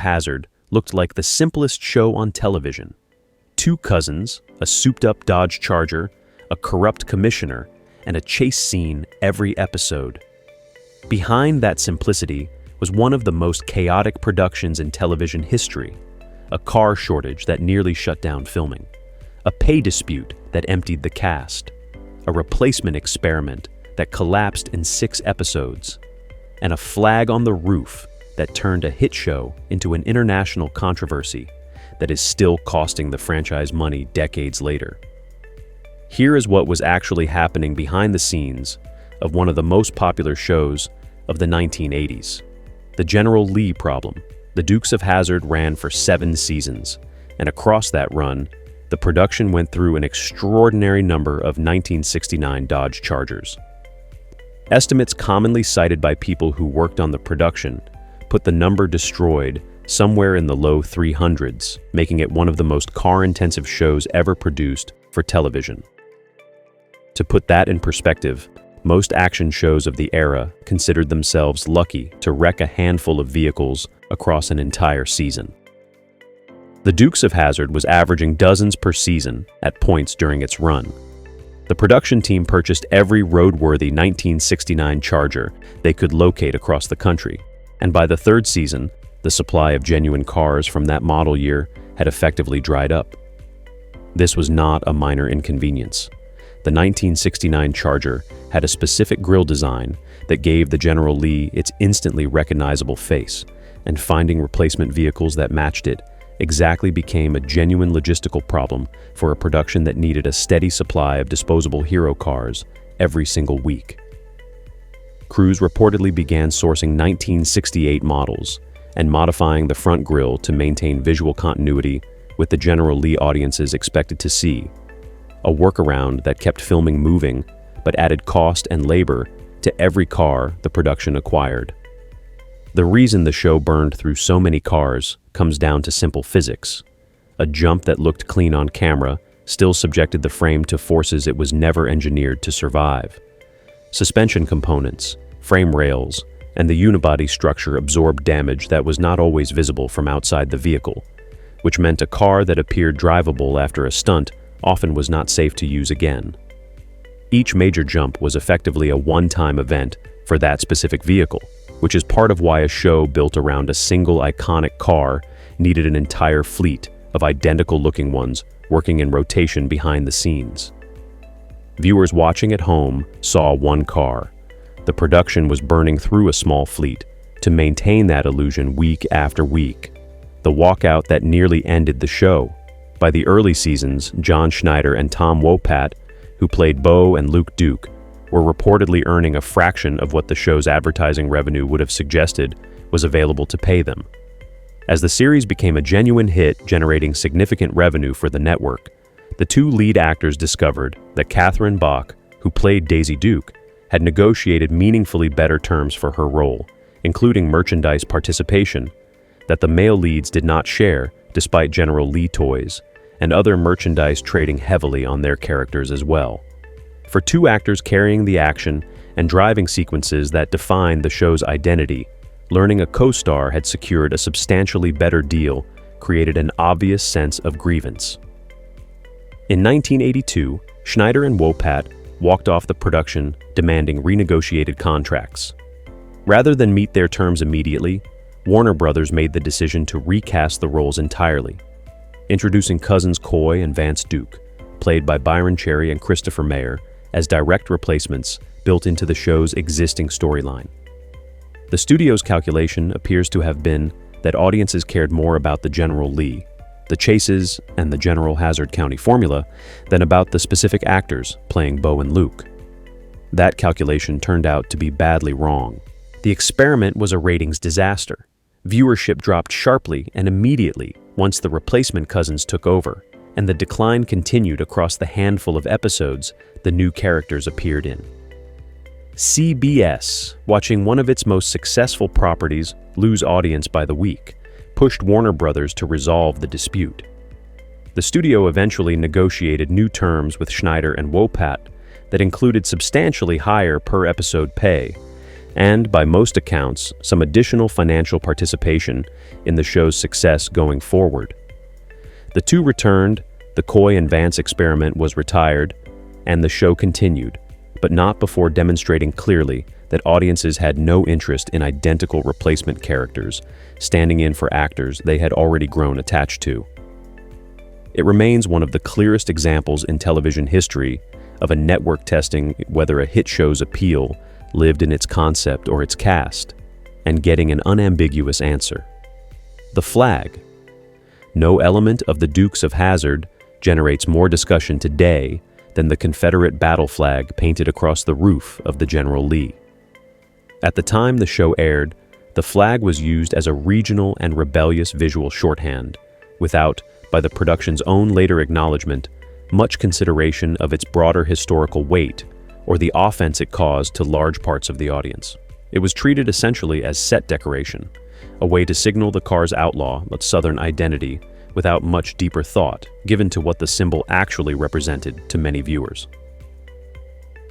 Hazzard looked like the simplest show on television. Two cousins, a souped-up Dodge Charger, a corrupt commissioner, and a chase scene every episode. Behind that simplicity was one of the most chaotic productions in television history, a car shortage that nearly shut down filming, a pay dispute that emptied the cast, a replacement experiment that collapsed in 6 episodes, and a flag on the roof that turned a hit show into an international controversy that is still costing the franchise money decades later. Here is what was actually happening behind the scenes of one of the most popular shows of the 1980s. The General Lee problem. The Dukes of Hazzard ran for 7 seasons, and across that run, the production went through an extraordinary number of 1969 Dodge Chargers. Estimates commonly cited by people who worked on the production put the number destroyed somewhere in the low 300s, making it one of the most car-intensive shows ever produced for television. To put that in perspective, most action shows of the era considered themselves lucky to wreck a handful of vehicles across an entire season. The Dukes of Hazzard was averaging dozens per season at points during its run. The production team purchased every roadworthy 1969 Charger they could locate across the country, and by the 3rd season, the supply of genuine cars from that model year had effectively dried up. This was not a minor inconvenience. The 1969 Charger had a specific grille design that gave the General Lee its instantly recognizable face, and finding replacement vehicles that matched it exactly became a genuine logistical problem for a production that needed a steady supply of disposable hero cars every single week. Crews reportedly began sourcing 1968 models and modifying the front grille to maintain visual continuity with the General Lee audiences expected to see, a workaround that kept filming moving but added cost and labor to every car the production acquired. The reason the show burned through so many cars comes down to simple physics. A jump that looked clean on camera still subjected the frame to forces it was never engineered to survive. Suspension components, frame rails, and the unibody structure absorbed damage that was not always visible from outside the vehicle, which meant a car that appeared drivable after a stunt often was not safe to use again. Each major jump was effectively a one-time event for that specific vehicle, which is part of why a show built around a single iconic car needed an entire fleet of identical-looking ones working in rotation behind the scenes. Viewers watching at home saw one car. The production was burning through a small fleet to maintain that illusion week after week, the walkout that nearly ended the show. By the early seasons, John Schneider and Tom Wopat, who played Bo and Luke Duke, were reportedly earning a fraction of what the show's advertising revenue would have suggested was available to pay them. As the series became a genuine hit, generating significant revenue for the network, the 2 lead actors discovered that Catherine Bach, who played Daisy Duke, had negotiated meaningfully better terms for her role, including merchandise participation, that the male leads did not share despite General Lee toys, and other merchandise trading heavily on their characters as well. For 2 actors carrying the action and driving sequences that defined the show's identity, learning a co-star had secured a substantially better deal created an obvious sense of grievance. In 1982, Schneider and Wopat walked off the production demanding renegotiated contracts. Rather than meet their terms immediately, Warner Brothers made the decision to recast the roles entirely, introducing cousins Coy and Vance Duke, played by Byron Cherry and Christopher Mayer, as direct replacements built into the show's existing storyline. The studio's calculation appears to have been that audiences cared more about the General Lee, the chases, and the General Hazzard County formula than about the specific actors playing Bo and Luke. That calculation turned out to be badly wrong. The experiment was a ratings disaster. Viewership dropped sharply and immediately once the replacement cousins took over, and the decline continued across the handful of episodes the new characters appeared in. CBS, watching one of its most successful properties lose audience by the week, pushed Warner Brothers to resolve the dispute. The studio eventually negotiated new terms with Schneider and Wopat that included substantially higher per-episode pay, and, by most accounts, some additional financial participation in the show's success going forward. The two returned, the Coy and Vance experiment was retired, and the show continued, but not before demonstrating clearly that audiences had no interest in identical replacement characters, standing in for actors they had already grown attached to. It remains one of the clearest examples in television history of a network testing whether a hit show's appeal lived in its concept or its cast, and getting an unambiguous answer. The flag. No element of the Dukes of Hazzard generates more discussion today than the Confederate battle flag painted across the roof of the General Lee. At the time the show aired, the flag was used as a regional and rebellious visual shorthand, without, by the production's own later acknowledgement, much consideration of its broader historical weight or the offense it caused to large parts of the audience. It was treated essentially as set decoration, a way to signal the car's outlaw but Southern identity without much deeper thought given to what the symbol actually represented to many viewers.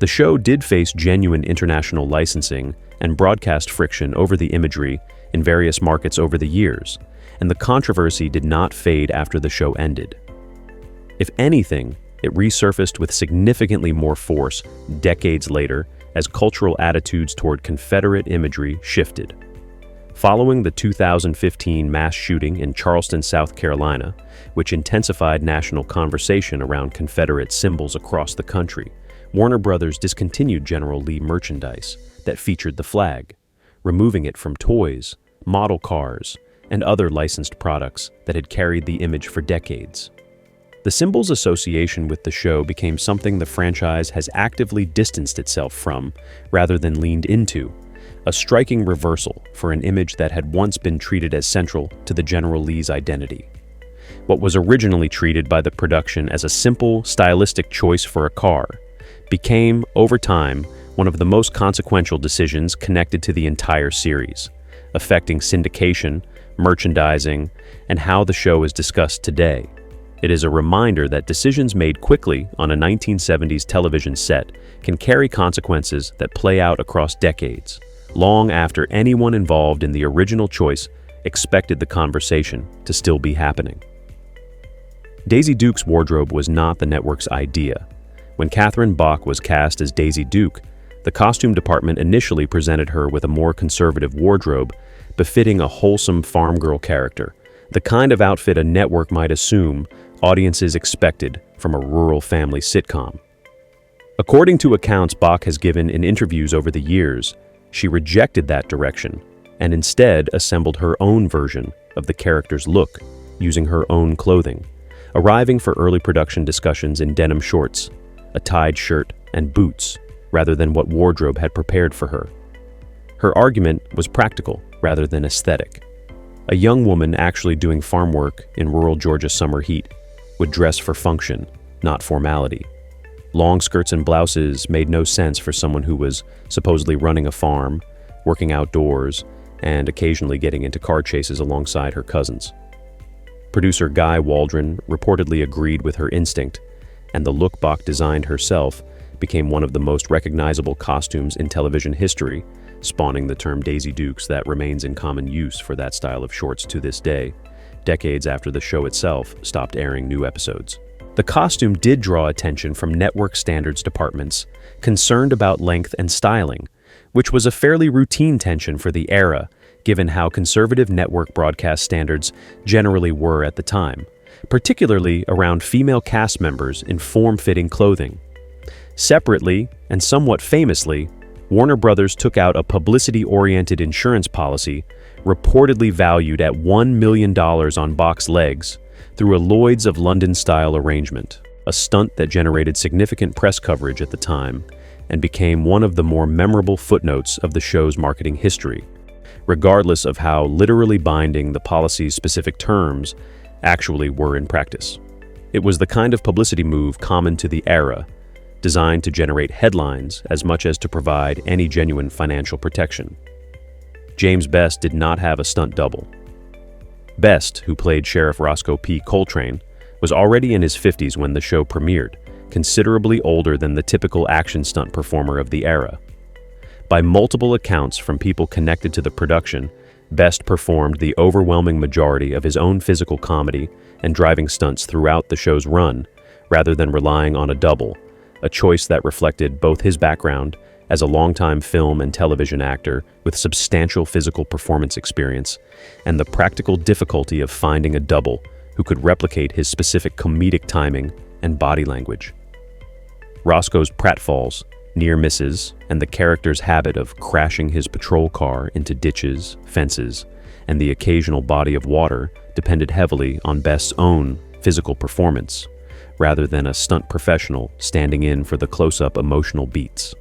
The show did face genuine international licensing and broadcast friction over the imagery in various markets over the years, and the controversy did not fade after the show ended. If anything, it resurfaced with significantly more force decades later as cultural attitudes toward Confederate imagery shifted. Following the 2015 mass shooting in Charleston, South Carolina, which intensified national conversation around Confederate symbols across the country, Warner Brothers discontinued General Lee merchandise that featured the flag, removing it from toys, model cars, and other licensed products that had carried the image for decades. The symbol's association with the show became something the franchise has actively distanced itself from rather than leaned into, a striking reversal for an image that had once been treated as central to the General Lee's identity. What was originally treated by the production as a simple, stylistic choice for a car became, over time, one of the most consequential decisions connected to the entire series, affecting syndication, merchandising, and how the show is discussed today. It is a reminder that decisions made quickly on a 1970s television set can carry consequences that play out across decades, long after anyone involved in the original choice expected the conversation to still be happening. Daisy Duke's wardrobe was not the network's idea. When Catherine Bach was cast as Daisy Duke, the costume department initially presented her with a more conservative wardrobe befitting a wholesome farm girl character, the kind of outfit a network might assume audiences expected from a rural family sitcom. According to accounts Bach has given in interviews over the years, she rejected that direction and instead assembled her own version of the character's look using her own clothing, arriving for early production discussions in denim shorts, a tied shirt, and boots, rather than what wardrobe had prepared for her. Her argument was practical rather than aesthetic. A young woman actually doing farm work in rural Georgia summer heat would dress for function, not formality. Long skirts and blouses made no sense for someone who was supposedly running a farm, working outdoors, and occasionally getting into car chases alongside her cousins. Producer Guy Waldron reportedly agreed with her instinct, and the look Bach designed herself became one of the most recognizable costumes in television history, spawning the term Daisy Dukes that remains in common use for that style of shorts to this day, decades after the show itself stopped airing new episodes. The costume did draw attention from network standards departments concerned about length and styling, which was a fairly routine tension for the era, given how conservative network broadcast standards generally were at the time, particularly around female cast members in form-fitting clothing. Separately, and somewhat famously, Warner Brothers took out a publicity-oriented insurance policy reportedly valued at $1 million on Bach's legs through a Lloyd's of London-style arrangement, a stunt that generated significant press coverage at the time and became one of the more memorable footnotes of the show's marketing history, regardless of how literally binding the policy's specific terms actually were in practice. It was the kind of publicity move common to the era, designed to generate headlines as much as to provide any genuine financial protection. James Best did not have a stunt double. Best, who played Sheriff Roscoe P. Coltrane, was already in his 50s when the show premiered, considerably older than the typical action stunt performer of the era. By multiple accounts from people connected to the production, Best performed the overwhelming majority of his own physical comedy and driving stunts throughout the show's run, rather than relying on a double, a choice that reflected both his background as a longtime film and television actor with substantial physical performance experience and the practical difficulty of finding a double who could replicate his specific comedic timing and body language. Roscoe's pratfalls, near misses, and the character's habit of crashing his patrol car into ditches, fences, and the occasional body of water depended heavily on Best's own physical performance, rather than a stunt professional standing in for the close-up emotional beats.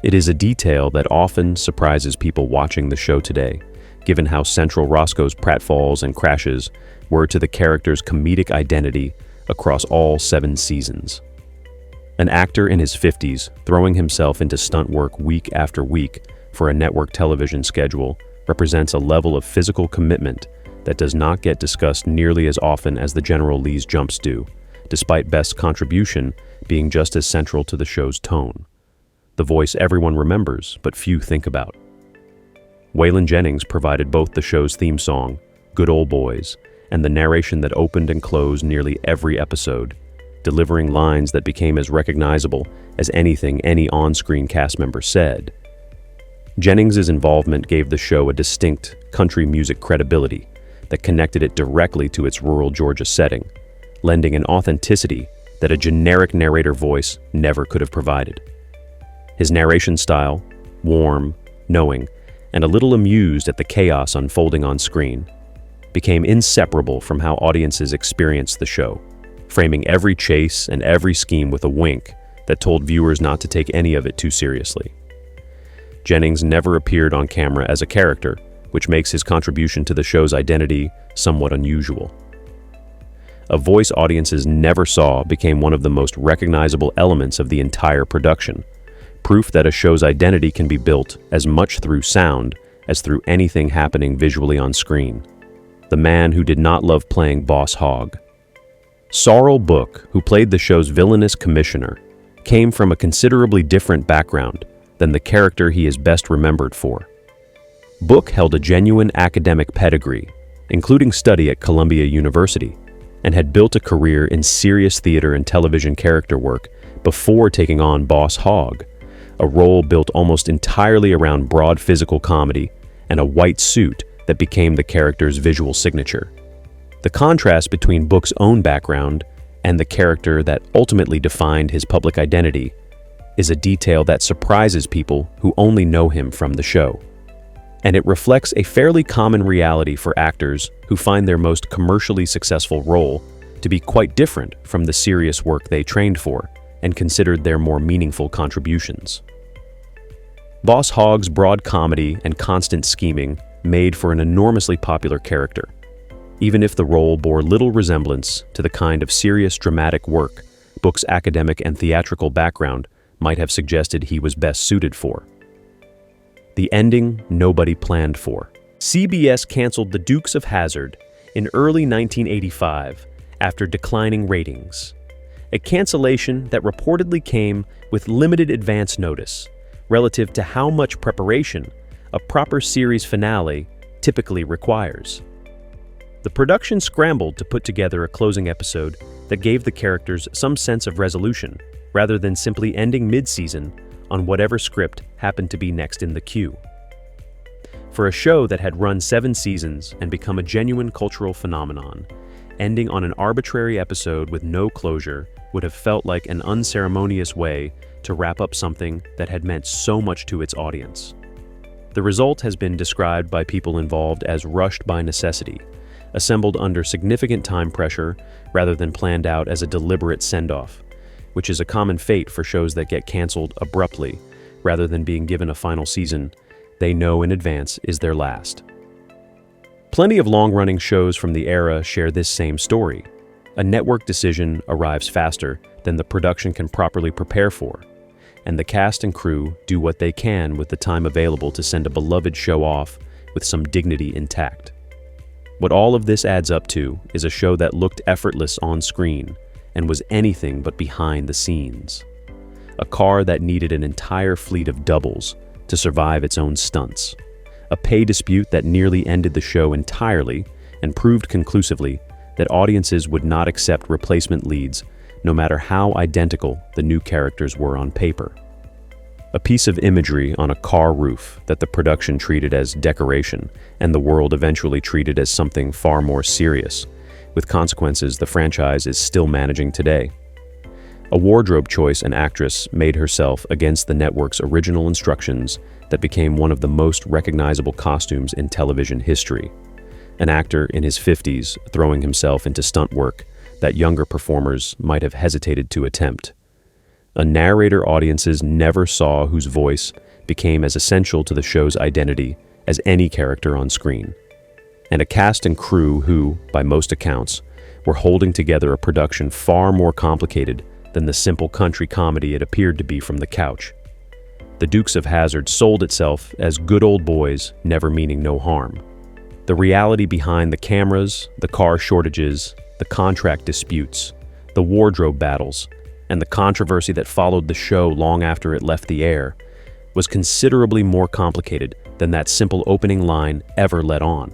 It is a detail that often surprises people watching the show today, given how central Roscoe's pratfalls and crashes were to the character's comedic identity across all 7 seasons. An actor in his 50s throwing himself into stunt work week after week for a network television schedule represents a level of physical commitment that does not get discussed nearly as often as the General Lee's jumps do, despite Best's contribution being just as central to the show's tone. The voice everyone remembers, but few think about. Waylon Jennings provided both the show's theme song, Good Ol' Boys, and the narration that opened and closed nearly every episode, delivering lines that became as recognizable as anything any on-screen cast member said. Jennings' involvement gave the show a distinct country music credibility that connected it directly to its rural Georgia setting, lending an authenticity that a generic narrator voice never could have provided. His narration style, warm, knowing, and a little amused at the chaos unfolding on screen, became inseparable from how audiences experienced the show, framing every chase and every scheme with a wink that told viewers not to take any of it too seriously. Jennings never appeared on camera as a character, which makes his contribution to the show's identity somewhat unusual. A voice audiences never saw became one of the most recognizable elements of the entire production, proof that a show's identity can be built as much through sound as through anything happening visually on screen. The man who did not love playing Boss Hogg. Sorrel Book, who played the show's villainous commissioner, came from a considerably different background than the character he is best remembered for. Book held a genuine academic pedigree, including study at Columbia University, and had built a career in serious theater and television character work before taking on Boss Hogg, a role built almost entirely around broad physical comedy and a white suit that became the character's visual signature. The contrast between Book's own background and the character that ultimately defined his public identity is a detail that surprises people who only know him from the show. And it reflects a fairly common reality for actors who find their most commercially successful role to be quite different from the serious work they trained for and considered their more meaningful contributions. Boss Hogg's broad comedy and constant scheming made for an enormously popular character, even if the role bore little resemblance to the kind of serious dramatic work Book's academic and theatrical background might have suggested he was best suited for. The ending nobody planned for. CBS canceled The Dukes of Hazzard in early 1985 after declining ratings, a cancellation that reportedly came with limited advance notice relative to how much preparation a proper series finale typically requires. The production scrambled to put together a closing episode that gave the characters some sense of resolution, rather than simply ending mid-season on whatever script happened to be next in the queue. For a show that had run 7 seasons and become a genuine cultural phenomenon, ending on an arbitrary episode with no closure would have felt like an unceremonious way to wrap up something that had meant so much to its audience. The result has been described by people involved as rushed by necessity, assembled under significant time pressure rather than planned out as a deliberate send-off, which is a common fate for shows that get canceled abruptly rather than being given a final season they know in advance is their last. Plenty of long-running shows from the era share this same story. A network decision arrives faster than the production can properly prepare for, and the cast and crew do what they can with the time available to send a beloved show off with some dignity intact. What all of this adds up to is a show that looked effortless on screen and was anything but behind the scenes. a car that needed an entire fleet of doubles to survive its own stunts. A pay dispute that nearly ended the show entirely and proved conclusively that audiences would not accept replacement leads no matter how identical the new characters were on paper. A piece of imagery on a car roof that the production treated as decoration and the world eventually treated as something far more serious, with consequences the franchise is still managing today. A wardrobe choice an actress made herself against the network's original instructions that became one of the most recognizable costumes in television history. An actor in his 50s throwing himself into stunt work that younger performers might have hesitated to attempt. A narrator audiences never saw whose voice became as essential to the show's identity as any character on screen. And a cast and crew who, by most accounts, were holding together a production far more complicated than the simple country comedy it appeared to be from the couch. The Dukes of Hazzard sold itself as good old boys, never meaning no harm. The reality behind the cameras, the car shortages, the contract disputes, the wardrobe battles, and the controversy that followed the show long after it left the air was considerably more complicated than that simple opening line ever let on.